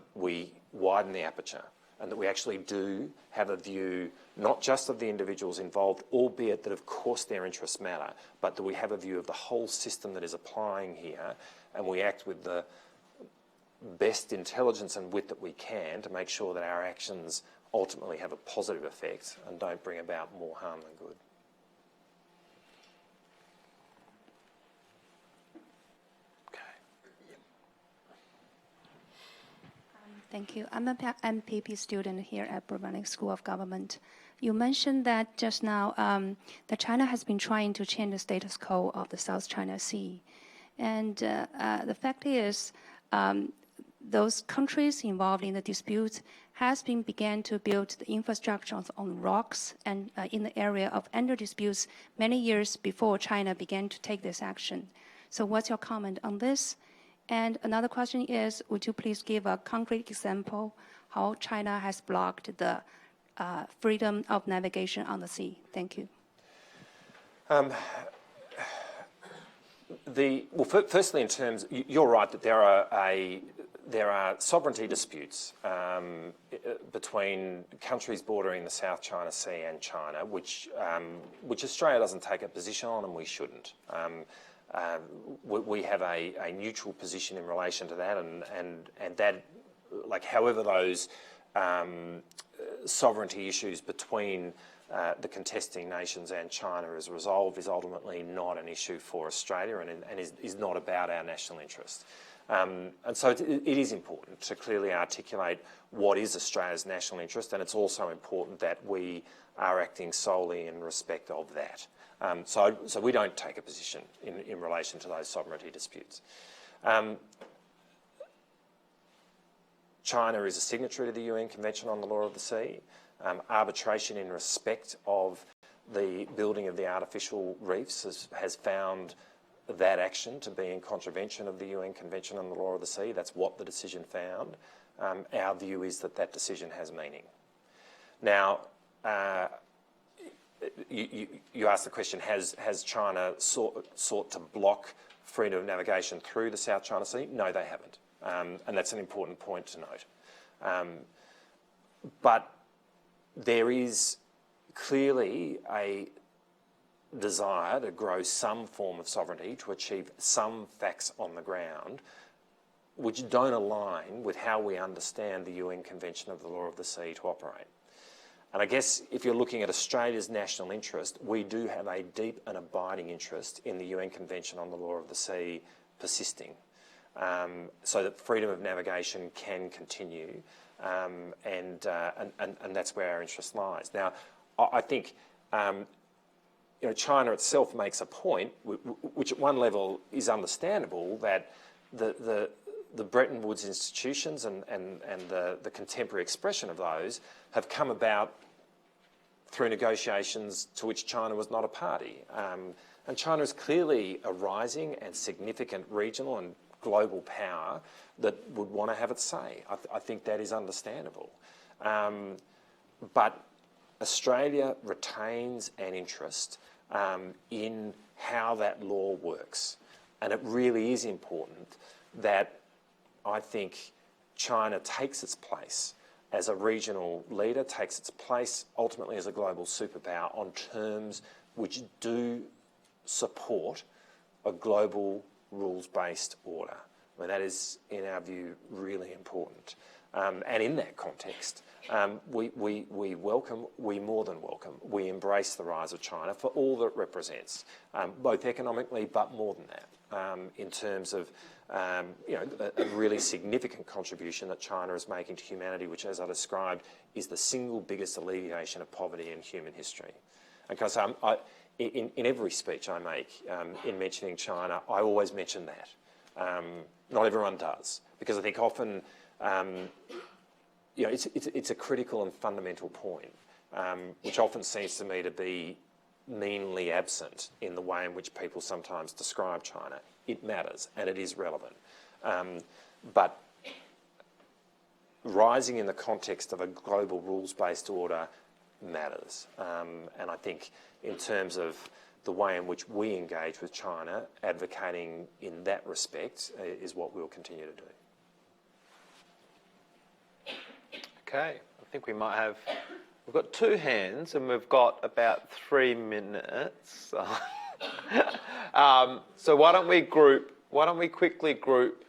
widen the aperture, and that we actually do have a view not just of the individuals involved, albeit that of course their interests matter, but that we have a view of the whole system that is applying here, and we act with the best intelligence and wit that we can to make sure that our actions ultimately have a positive effect and don't bring about more harm than good. Thank you. I'm an MPP student here at Blavatnik School of Government. You mentioned that just now that China has been trying to change the status quo of the South China Sea. And the fact is, those countries involved in the dispute began to build the infrastructure on rocks and in the area of under disputes many years before China began to take this action. So what's your comment on this? And another question is, would you please give a concrete example how China has blocked the freedom of navigation on the sea? Thank you. Firstly, in terms, you're right that there are sovereignty disputes between countries bordering the South China Sea and China, which Australia doesn't take a position on, and we shouldn't. We have a neutral position in relation to that, and that, like, however those sovereignty issues between the contesting nations and China is resolved, is ultimately not an issue for Australia, and is not about our national interest. And so it is important to clearly articulate what is Australia's national interest, and it's also important that we are acting solely in respect of that. So we don't take a position in relation to those sovereignty disputes. China is a signatory to the UN Convention on the Law of the Sea. Arbitration in respect of the building of the artificial reefs has found that action to be in contravention of the UN Convention on the Law of the Sea. That's what the decision found. Our view is that that decision has meaning. Now, you asked the question, has China sought to block freedom of navigation through the South China Sea? No, they haven't. And that's an important point to note. But there is clearly a desire to grow some form of sovereignty, to achieve some facts on the ground, which don't align with how we understand the UN Convention of the Law of the Sea to operate. And I guess if you're looking at Australia's national interest, we do have a deep and abiding interest in the UN Convention on the Law of the Sea persisting, so that freedom of navigation can continue, and that's where our interest lies. Now, I think China itself makes a point, which at one level is understandable, that the Bretton Woods institutions and the contemporary expression of those have come about through negotiations to which China was not a party. And China is clearly a rising and significant regional and global power that would want to have its say. I think that is understandable. But Australia retains an interest in how that law works. And it really is important that I think China takes its place as a regional leader, takes its place ultimately as a global superpower on terms which do support a global rules-based order. I mean, that is, in our view, really important. And in that context, we more than welcome, we embrace the rise of China for all that it represents, both economically but more than that, in terms of a really significant contribution that China is making to humanity, which, as I described, is the single biggest alleviation of poverty in human history. And because in every speech I make in mentioning China, I always mention that. Not everyone does, because I think often it's a critical and fundamental point, which often seems to me to be meanly absent in the way in which people sometimes describe China. It matters and it is relevant. But rising in the context of a global rules-based order matters. And I think in terms of the way in which we engage with China, advocating in that respect is what we'll continue to do. Okay, I think we might have, we've got two hands and we've got about 3 minutes. So why don't we quickly group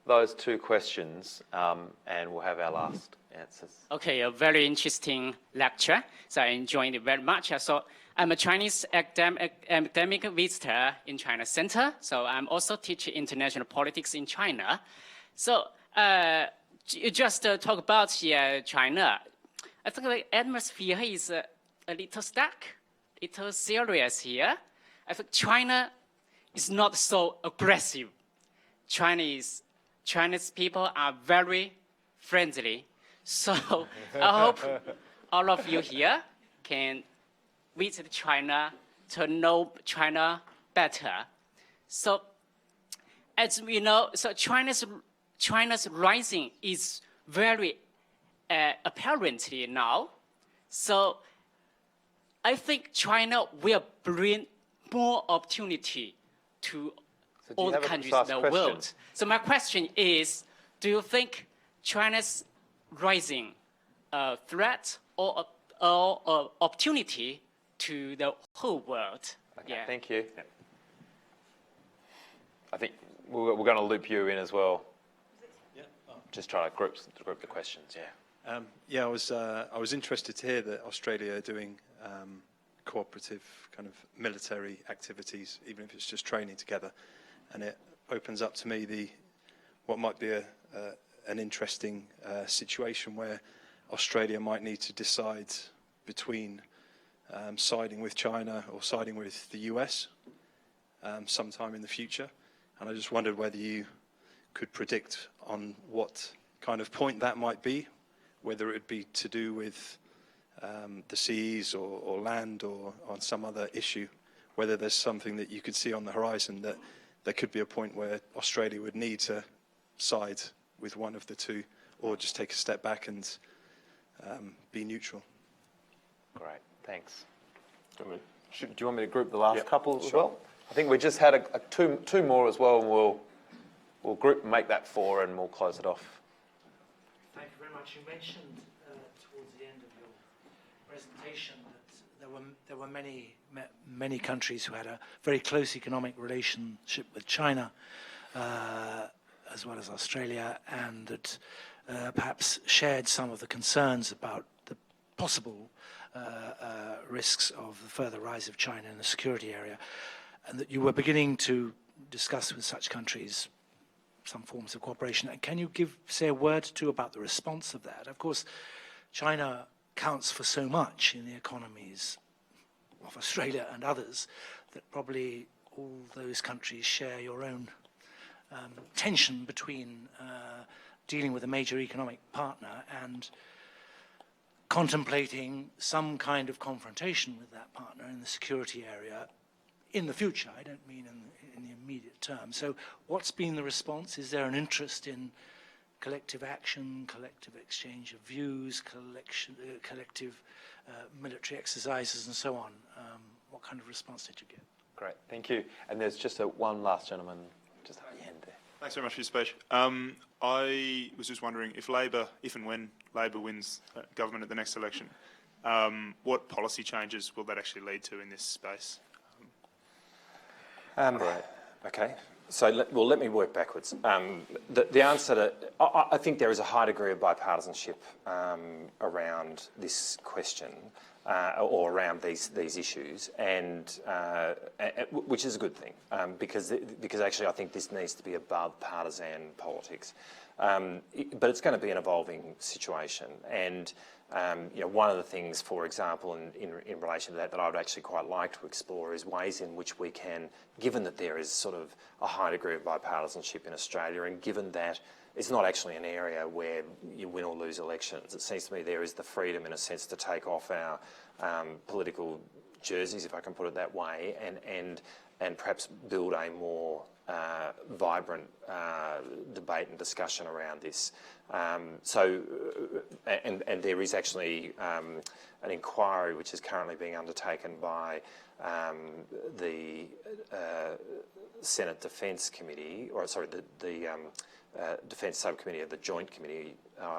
those two questions and we'll have our last answers. Okay, a very interesting lecture. So I enjoyed it very much. So I'm a Chinese academic visitor in China Center. So I'm also teaching international politics in China. So you just talk about China. I think the atmosphere is a little stuck, little serious here. I think China is not so aggressive. Chinese people are very friendly. So I hope all of you here can visit China to know China better. So as we know, so China's rising is very apparently now. So I think China will bring more opportunity to all the countries in the world. So my question is, do you think China's rising threat or opportunity to the whole world? Okay, thank you. Yeah. I think we're going to loop you in as well. Yeah. Oh. Just try to group the questions. Yeah. I was interested to hear that Australia are doing cooperative kind of military activities, even if it's just training together, and it opens up to me what might be an interesting situation where Australia might need to decide between siding with China or siding with the US sometime in the future. And I just wondered whether you could predict on what kind of point that might be, whether it would be to do with the seas or land or on some other issue, whether there's something that you could see on the horizon that there could be a point where Australia would need to side with one of the two or just take a step back and be neweutral. Great, thanks. Do you want me to group the last couple as sure. well? I think we just had two more as well, and we'll group and make that 4, and we'll close it off. Thank you very much. You mentioned towards the end of your presentation that there were many countries who had a very close economic relationship with China, as well as Australia, and that perhaps shared some of the concerns about the possible risks of the further rise of China in the security area, and that you were beginning to discuss with such countries some forms of cooperation. And can you say a word or two about the response of that? Of course, China counts for so much in the economies of Australia and others, that probably all those countries share your own tension between dealing with a major economic partner and contemplating some kind of confrontation with that partner in the security area in the future. I don't mean in the immediate term. So what's been the response? Is there an interest in collective action, collective exchange of views, collective military exercises and so on? What kind of response did you get? Great, thank you. And there's just one last gentleman just at the end there. Thanks very much for your speech. I was just wondering if and when Labor wins government at the next election, what policy changes will that actually lead to in this space? Okay, so let me work backwards. The answer to, I think there is a high degree of bipartisanship around this question, or around these issues, and which is a good thing, because actually I think this needs to be above partisan politics. But it's going to be an evolving situation, and one of the things, for example, in relation to that I would actually quite like to explore is ways in which we can, given that there is sort of a high degree of bipartisanship in Australia, and given that it's not actually an area where you win or lose elections. It seems to me there is the freedom, in a sense, to take off our political jerseys, if I can put it that way, and perhaps build a more vibrant debate and discussion around this. And there is actually an inquiry which is currently being undertaken by the Senate Defence Committee, or sorry, the Defence Subcommittee of the Joint Committee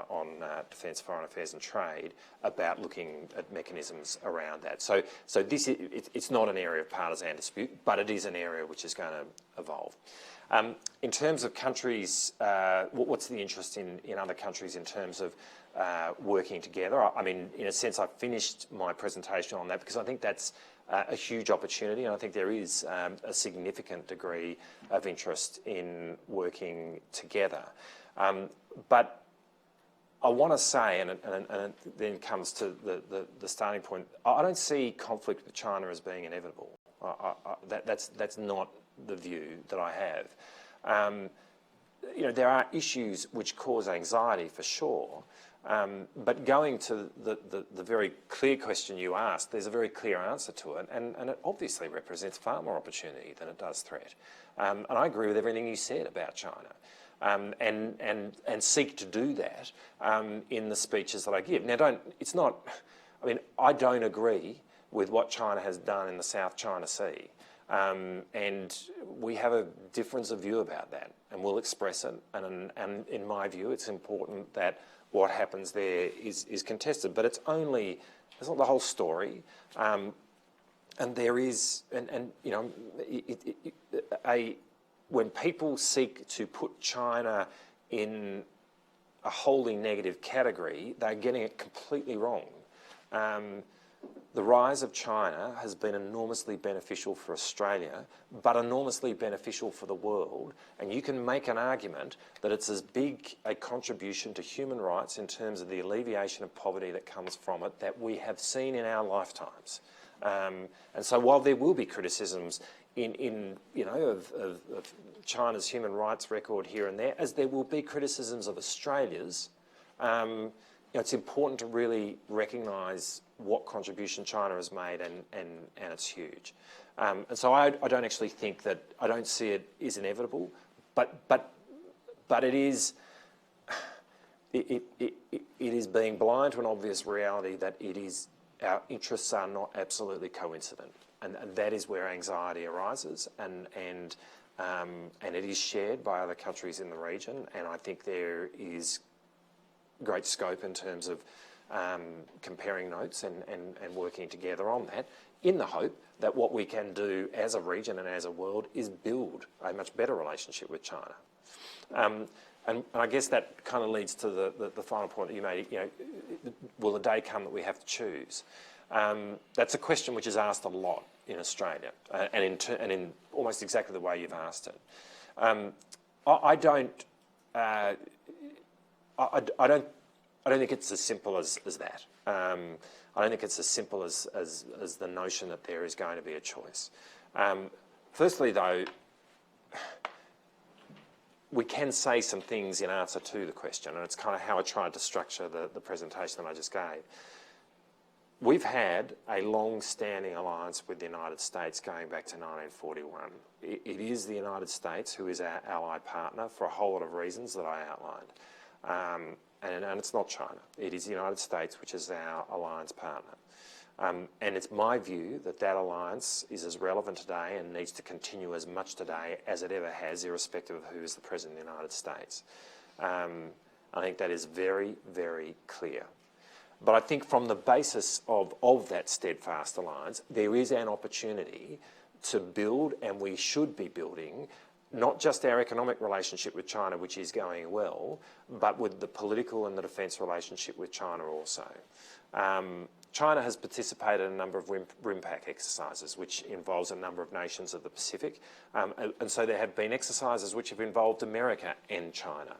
on Defence, Foreign Affairs and Trade, about looking at mechanisms around that. So this it's not an area of partisan dispute, but it is an area which is going to evolve. In terms of countries, what's the interest in other countries in terms of working together? I mean, in a sense, I finished my presentation on that because I think that's a huge opportunity, and I think there is a significant degree of interest in working together. But I want to say, and it then comes to the starting point, I don't see conflict with China as being inevitable. That's not the view that I have. There are issues which cause anxiety for sure, but going to the very clear question you asked, there's a very clear answer to it, and it obviously represents far more opportunity than it does threat. And I agree with everything you said about China, and seek to do that in the speeches that I give. Now, I don't agree with what China has done in the South China Sea. And we have a difference of view about that, and we'll express it. And in my view, it's important that what happens there is contested, but it's not the whole story. And there is, when people seek to put China in a wholly negative category, they're getting it completely wrong. The rise of China has been enormously beneficial for Australia, but enormously beneficial for the world. And you can make an argument that it's as big a contribution to human rights in terms of the alleviation of poverty that comes from it that we have seen in our lifetimes. And so while there will be criticisms of China's human rights record here and there, as there will be criticisms of Australia's, it's important to really recognise what contribution China has made, and it's huge. And so I don't actually think that, I don't see it is inevitable, but it is being blind to an obvious reality that our interests are not absolutely coincident, and that is where anxiety arises, and it is shared by other countries in the region, and I think there is great scope in terms of comparing notes and working together on that, in the hope that what we can do as a region and as a world is build a much better relationship with China. And I guess that kind of leads to the final point that you made. Will the day come that we have to choose? That's a question which is asked a lot in Australia, and in almost exactly the way you've asked it. I don't I don't think it's as simple as that. I don't think it's as simple as the notion that there is going to be a choice. Firstly, though, we can say some things in answer to the question, and it's kind of how I tried to structure the presentation that I just gave. We've had a long-standing alliance with the United States going back to 1941. It is the United States who is our allied partner for a whole lot of reasons that I outlined. And it's not China. It is the United States which is our alliance partner. And it's my view that that alliance is as relevant today and needs to continue as much today as it ever has, irrespective of who is the President of the United States. I think that is very, very clear. But I think from the basis of that steadfast alliance, there is an opportunity to build, and we should be building, not just our economic relationship with China, which is going well, but with the political and the defence relationship with China also. China has participated in a number of RIMPAC exercises, which involves a number of nations of the Pacific. And so there have been exercises which have involved America and China.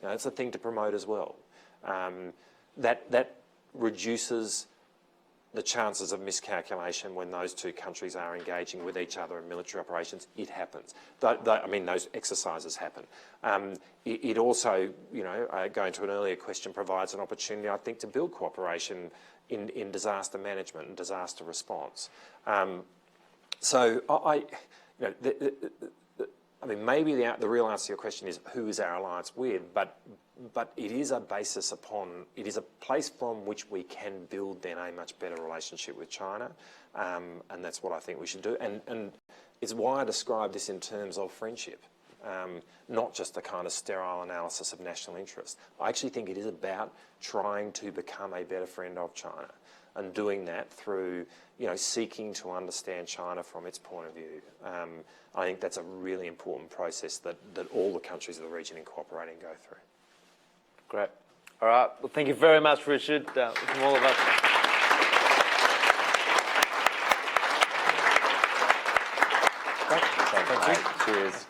Now, that's a thing to promote as well. That reduces the chances of miscalculation when those two countries are engaging with each other in military operations. It happens. I mean, those exercises happen. It also, going to an earlier question, provides an opportunity, I think, to build cooperation in disaster management and disaster response. So I mean, maybe the real answer to your question is who is our alliance with, but it is a basis it is a place from which we can build then a much better relationship with China, and that's what I think we should do. And it's why I describe this in terms of friendship, not just a kind of sterile analysis of national interest. I actually think it is about trying to become a better friend of China, and doing that through, seeking to understand China from its point of view. I think that's a really important process that all the countries of the region incorporating go through. Great. All right. Well, thank you very much, Richard, from all of us. Great. Thank you. Cheers.